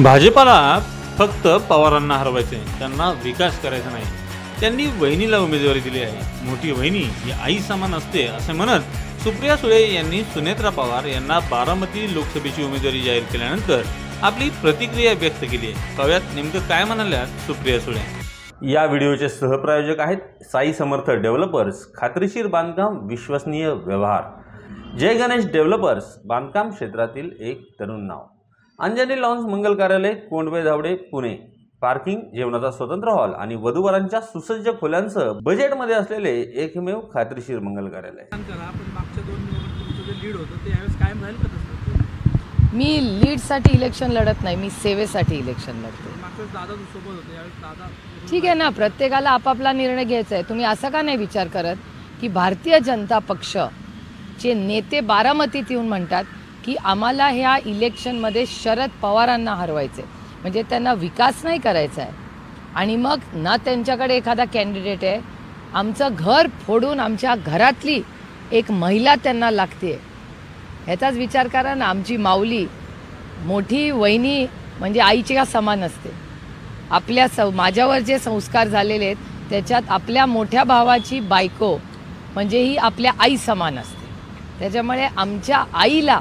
भाजपाला फक्त पवारांना हरवायचे, त्यांना विकास करायचा नाही। त्यांनी वहिनीला उमेदवारी दिली आहे। मोठी वहिनी ही आई समान असते असे म्हणत सुप्रिया सुळे यांनी सुनेत्रा पवार यांना बारामती लोकसभेची उमेदवारी जाहीर केल्यानंतर आपली प्रतिक्रिया व्यक्त केली आहे। पाहूयात नेमकं काय म्हणाल्या सुप्रिया सुळे। या व्हिडिओचे सहप्रायोजक आहेत साई समर्थ डेव्हलपर्स, खात्रीशीर बांधकाम, विश्वसनीय व्यवहार। जय गणेश डेव्हलपर्स, बांधकाम क्षेत्रातील एक तरुण नाव। अंजनी लॉन्स मंगल कार्यालय, कोंडवे धावडे, पुणे। पार्किंग, जेवणाचा स्वतंत्र हॉल आणि वधूवरांच्या सुसज्ज खोल्यांसह बजेटमध्ये असलेले एकमेव खात्रीशीर मंगल कार्यालय। मी लीडसाठी इलेक्शन लढत नाही, मी सेवेसाठी इलेक्शन लढते। ठीक आहे ना, प्रत्येकाला आपापला निर्णय घ्यायचा आहे। तुम्ही असा का नाही विचार करत की भारतीय जनता पक्षचे नेते बारामतीत येऊन म्हणतात की आम्हाला ह्या इलेक्शनमध्ये शरद पवारांना हरवायचे, म्हणजे त्यांना विकास नाही करायचा आहे। आणि मग ना त्यांच्याकडे एखादा कॅन्डिडेट आहे, आमचं घर फोडून आमच्या घरातली एक महिला त्यांना लागते, ह्याचाच विचार करा ना। आमची माऊली, मोठी वहिनी म्हणजे आईच्या समान असते। आपल्या माझ्यावर जे संस्कार झालेले आहेत त्याच्यात आपल्या मोठ्या भावाची बायको म्हणजे ही आपल्या आई समान असते। त्याच्यामुळे आमच्या आईला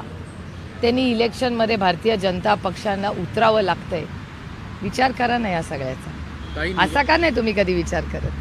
त्यांनी इलेक्शनमध्ये भारतीय जनता पक्षांना उतरावं लागतंय। विचार करा ना या सगळ्याचा, असा का नाही तुम्ही कधी विचार करत?